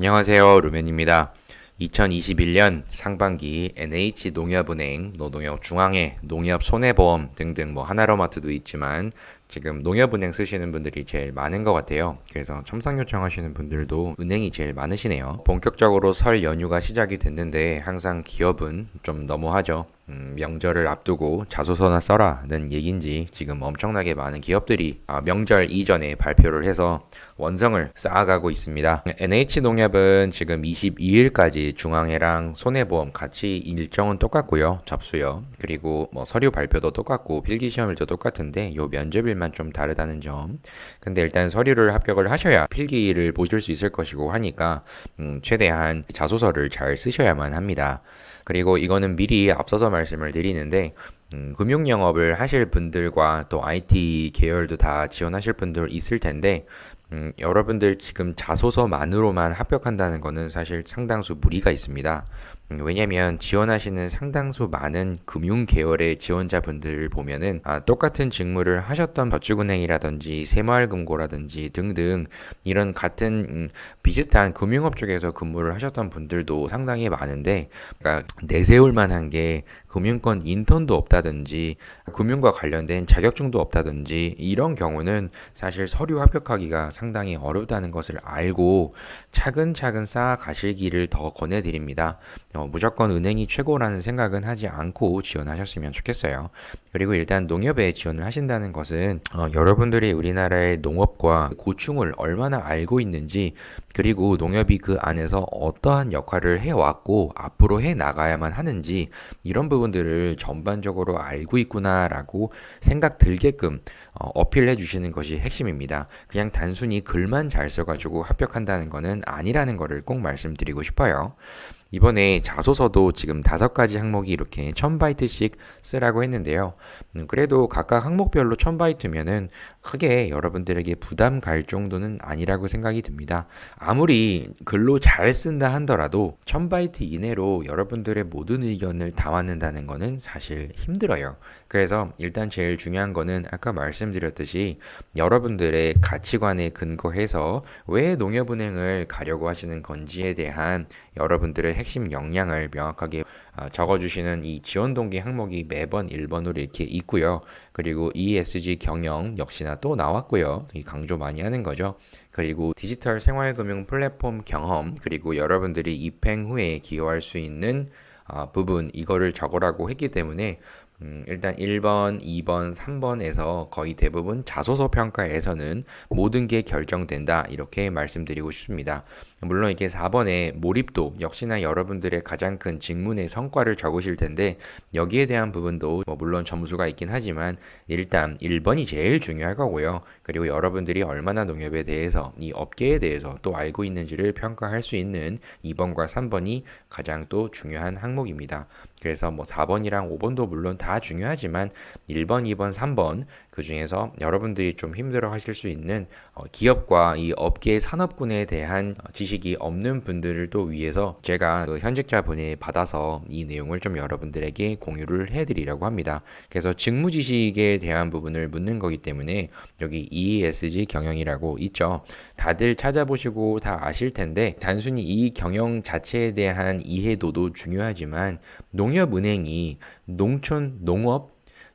안녕하세요. 루멘입니다. 2021년 상반기 NH농협은행, 노동역 중앙회, 농협손해보험 등등 하나로마트도 있지만 지금 농협은행 쓰시는 분들이 제일 많은 것 같아요. 그래서 첨상 요청하시는 분들도 은행이 제일 많으시네요. 본격적으로 설 연휴가 시작이 됐는데 항상 기업은 좀 너무하죠. 명절을 앞두고 자소서나 써라는 얘긴지 지금 엄청나게 많은 기업들이 명절 이전에 발표를 해서 원성을 쌓아가고 있습니다. NH농협은 지금 22일까지 중앙회랑 손해보험 같이 일정은 똑같고요. 접수요. 그리고 서류 발표도 똑같고 필기시험일도 똑같은데 요 면접일만 좀 다르다는 점. 근데 일단 서류를 합격을 하셔야 필기를 보실 수 있을 것이고 하니까 최대한 자소서를 잘 쓰셔야만 합니다. 그리고 이거는 미리 앞서서 말씀을 드리는데 금융 영업을 하실 분들과 또 IT 계열도 다 지원하실 분들 있을 텐데 여러분들 지금 자소서만으로만 합격한다는 거는 사실 상당수 무리가 있습니다. 왜냐면 지원하시는 상당수 많은 금융 계열의 지원자분들을 보면은 똑같은 직무를 하셨던 저축은행이라든지 새마을금고라든지 등등 이런 같은 비슷한 금융업 쪽에서 근무를 하셨던 분들도 상당히 많은데 그러니까 내세울 만한 게 금융권 인턴도 없다든지 금융과 관련된 자격증도 없다든지 이런 경우는 사실 서류 합격하기가 상당히 어렵다는 것을 알고 차근차근 쌓아 가시기를 더 권해드립니다. 무조건 은행이 최고라는 생각은 하지 않고 지원하셨으면 좋겠어요. 그리고 일단 농협에 지원을 하신다는 것은 여러분들이 우리나라의 농업과 고충을 얼마나 알고 있는지 그리고 농협이 그 안에서 어떠한 역할을 해왔고 앞으로 해 나가야만 하는지 이런 부분들을 전반적으로 알고 있구나라고 생각 들게끔 어필해 주시는 것이 핵심입니다. 그냥 단순히 글만 잘 써가지고 합격한다는 것은 아니라는 것을 꼭 말씀드리고 싶어요. 이번에 자소서도 지금 5가지 항목이 이렇게 1000바이트씩 쓰라고 했는데요. 그래도 각각 항목별로 1000바이트면은 크게 여러분들에게 부담 갈 정도는 아니라고 생각이 듭니다. 아무리 글로 잘 쓴다 하더라도 1000바이트 이내로 여러분들의 모든 의견을 담아낸다는 거는 사실 힘들어요. 그래서 일단 제일 중요한 거는 아까 말씀드렸듯이 여러분들의 가치관에 근거해서 왜 농협은행을 가려고 하시는 건지에 대한 여러분들의 핵심 역량을 명확하게 적어주시는 이 지원 동기 항목이 매번 1번으로 이렇게 있고요. 그리고 ESG 경영 역시나 또 나왔고요. 이 강조 많이 하는 거죠. 그리고 디지털 생활금융 플랫폼 경험 그리고 여러분들이 입행 후에 기여할 수 있는 부분 이거를 적으라고 했기 때문에 일단 1번, 2번, 3번에서 거의 대부분 자소서 평가에서는 모든 게 결정된다 이렇게 말씀드리고 싶습니다. 물론 이게 4번의 몰입도 역시나 여러분들의 가장 큰 직문의 성과를 적으실 텐데 여기에 대한 부분도 물론 점수가 있긴 하지만 일단 1번이 제일 중요할 거고요. 그리고 여러분들이 얼마나 농협에 대해서 이 업계에 대해서 또 알고 있는지를 평가할 수 있는 2번과 3번이 가장 또 중요한 항목입니다. 그래서 4번이랑 5번도 물론 다 중요하지만 1번, 2번, 3번 그 중에서 여러분들이 좀 힘들어 하실 수 있는 기업과 이 업계 산업군에 대한 지식이 없는 분들을 또 위해서 제가 그 현직자분이 받아서 이 내용을 좀 여러분들에게 공유를 해드리려고 합니다. 그래서 직무 지식에 대한 부분을 묻는 거기 때문에 여기 ESG 경영이라고 있죠. 다들 찾아보시고 다 아실 텐데 단순히 이 경영 자체에 대한 이해도도 중요하지만 농협은행이 농촌, 농업,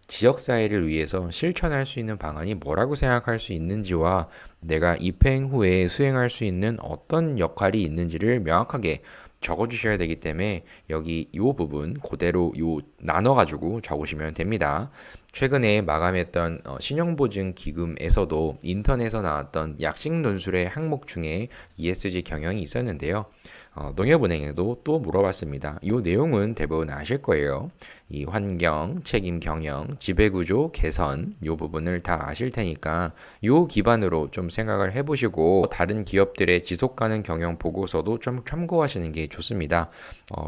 지역사회를 위해서 실천할 수 있는 방안이 뭐라고 생각할 수 있는지와 내가 입행 후에 수행할 수 있는 어떤 역할이 있는지를 명확하게 적어주셔야 되기 때문에 여기 이 부분 그대로 나눠가지고 적으시면 됩니다. 최근에 마감했던 신용보증기금에서도 인턴에서 나왔던 약식 논술의 항목 중에 ESG 경영이 있었는데요. 농협은행에도 또 물어봤습니다. 이 내용은 대부분 아실 거예요. 이 환경, 책임 경영, 지배구조 개선 이 부분을 다 아실 테니까 이 기반으로 좀 생각을 해보시고 다른 기업들의 지속가능 경영 보고서도 좀 참고하시는 게 좋습니다.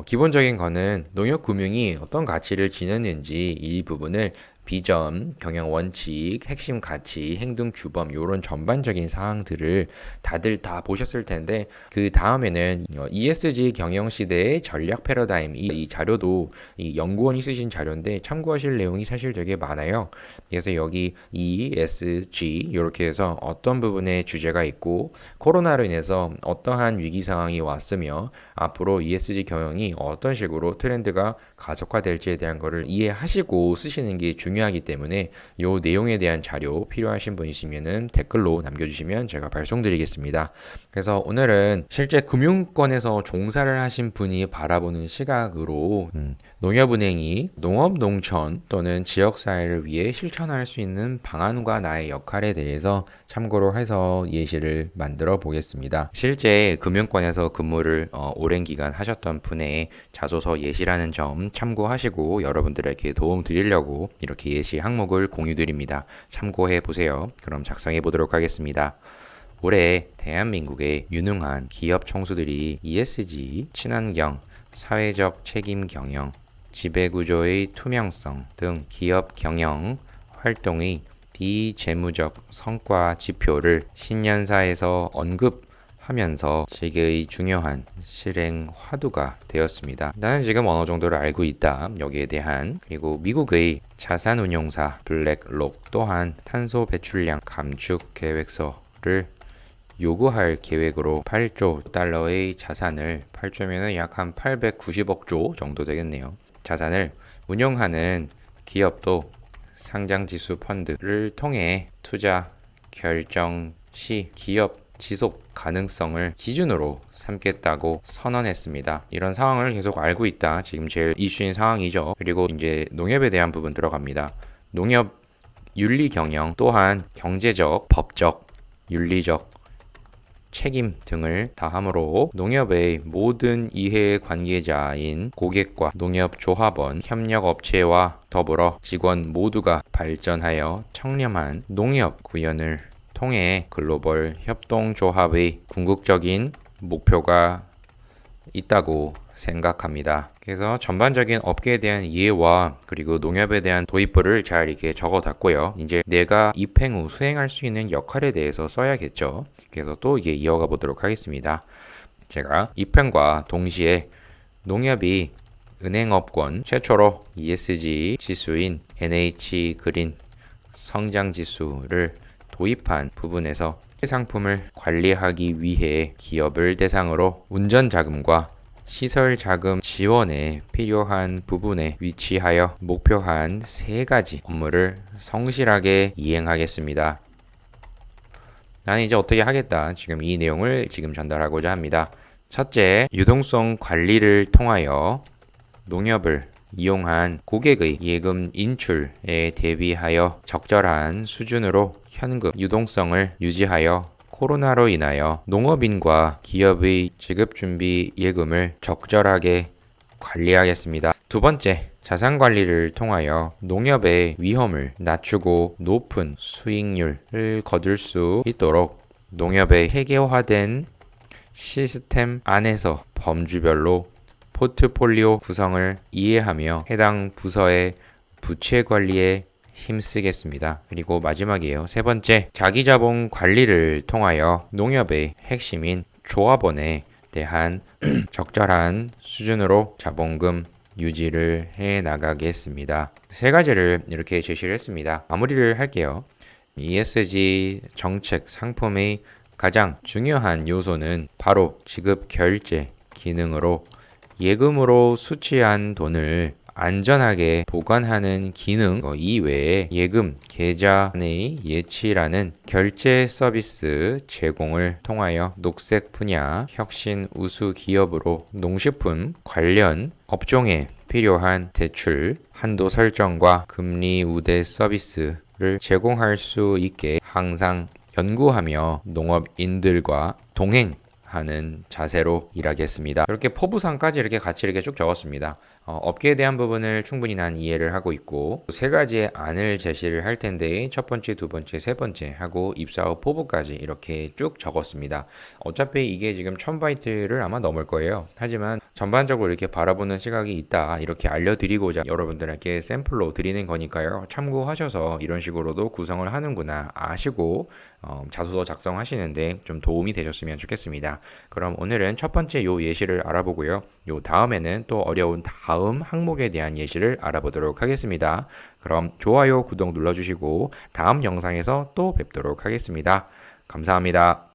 기본적인 거는 농협금융이 어떤 가치를 지녔는지 이 부분을 비전, 경영 원칙, 핵심 가치, 행동 규범 이런 전반적인 사항들을 다들 다 보셨을 텐데 그 다음에는 ESG 경영 시대의 전략 패러다임 이 자료도 이 연구원이 쓰신 자료인데 참고하실 내용이 사실 되게 많아요. 그래서 여기 ESG 이렇게 해서 어떤 부분에 주제가 있고 코로나로 인해서 어떠한 위기 상황이 왔으며 앞으로 ESG 경영이 어떤 식으로 트렌드가 가속화될지에 대한 거를 이해하시고 쓰시는 게 중요하기 때문에 이 내용에 대한 자료 필요하신 분이시면은 댓글로 남겨주시면 제가 발송드리겠습니다. 그래서 오늘은 실제 금융권에서 종사를 하신 분이 바라보는 시각으로 농협은행이 농업, 농촌 또는 지역사회를 위해 실천할 수 있는 방안과 나의 역할에 대해서 참고로 해서 예시를 만들어 보겠습니다. 실제 금융권에서 근무를 오랜 기간 하셨던 분의 자소서 예시라는 점 참고하시고 여러분들에게 도움 드리려고 이렇게 예시 항목을 공유 드립니다. 참고해 보세요. 그럼 작성해 보도록 하겠습니다. 올해 대한민국의 유능한 기업 총수들이 ESG, 친환경, 사회적 책임 경영, 지배구조의 투명성 등 기업 경영 활동의 비재무적 성과 지표를 신년사에서 언급하면서 세계의 중요한 실행 화두가 되었습니다. 나는 지금 어느 정도를 알고 있다. 여기에 대한 그리고 미국의 자산운용사 블랙록 또한 탄소 배출량 감축 계획서를 요구할 계획으로 8조 달러의 자산을 8조면은 약 한 890억 조 정도 되겠네요. 자산을 운용하는 기업도 상장지수 펀드를 통해 투자 결정 시 기업 지속 가능성을 기준으로 삼겠다고 선언했습니다. 이런 상황을 계속 알고 있다. 지금 제일 이슈인 상황이죠. 그리고 이제 농협에 대한 부분 들어갑니다. 농협 윤리 경영 또한 경제적, 법적, 윤리적 책임 등을 다함으로 농협의 모든 이해 관계자인 고객과 농협조합원, 협력업체와 더불어 직원 모두가 발전하여 청렴한 농협 구현을 통해 글로벌 협동조합의 궁극적인 목표가 있다고 생각합니다. 그래서 전반적인 업계에 대한 이해와 그리고 농협에 대한 도입부를 잘 이렇게 적어놨고요. 이제 내가 입행 후 수행할 수 있는 역할에 대해서 써야겠죠. 그래서 또 이게 이어가 보도록 하겠습니다. 제가 입행과 동시에 농협이 은행업권 최초로 ESG 지수인 NH 그린 성장 지수를 도입한 부분에서 상품을 관리하기 위해 기업을 대상으로 운전자금과 시설자금 지원에 필요한 부분에 위치하여 목표한 3가지 업무를 성실하게 이행하겠습니다. 나는 이제 어떻게 하겠다. 지금 이 내용을 지금 전달하고자 합니다. 첫째, 유동성 관리를 통하여 농협을 이용한 고객의 예금 인출에 대비하여 적절한 수준으로 현금 유동성을 유지하여 코로나로 인하여 농업인과 기업의 지급준비 예금을 적절하게 관리하겠습니다. 두 번째, 자산관리를 통하여 농협의 위험을 낮추고 높은 수익률을 거둘 수 있도록 농협의 체계화된 시스템 안에서 범주별로 포트폴리오 구성을 이해하며 해당 부서의 부채 관리에 힘쓰겠습니다. 그리고 마지막이에요. 세 번째, 자기자본 관리를 통하여 농협의 핵심인 조합원에 대한 적절한 수준으로 자본금 유지를 해 나가겠습니다. 3가지를 이렇게 제시를 했습니다. 마무리를 할게요. ESG 정책 상품의 가장 중요한 요소는 바로 지급 결제 기능으로 예금으로 수취한 돈을 안전하게 보관하는 기능 이외에 예금 계좌 내 예치라는 결제 서비스 제공을 통하여 녹색 분야 혁신 우수 기업으로 농식품 관련 업종에 필요한 대출 한도 설정과 금리 우대 서비스를 제공할 수 있게 항상 연구하며 농업인들과 동행 하는 자세로 일하겠습니다. 이렇게 포부상까지 이렇게 같이 이렇게 쭉 적었습니다. 업계에 대한 부분을 충분히 난 이해를 하고 있고 세 가지의 안을 제시를 할 텐데 첫 번째, 두 번째, 세 번째 하고 입사 후 포부까지 이렇게 쭉 적었습니다. 어차피 이게 지금 1000바이트를 아마 넘을 거예요. 하지만 전반적으로 이렇게 바라보는 시각이 있다 이렇게 알려드리고자 여러분들에게 샘플로 드리는 거니까요. 참고하셔서 이런 식으로도 구성을 하는구나 아시고 자소서 작성하시는데 좀 도움이 되셨으면 좋겠습니다. 그럼 오늘은 첫 번째 요 예시를 알아보고요. 요 다음에는 또 어려운 다음 항목에 대한 예시를 알아보도록 하겠습니다. 그럼 좋아요, 구독 눌러주시고 다음 영상에서 또 뵙도록 하겠습니다. 감사합니다.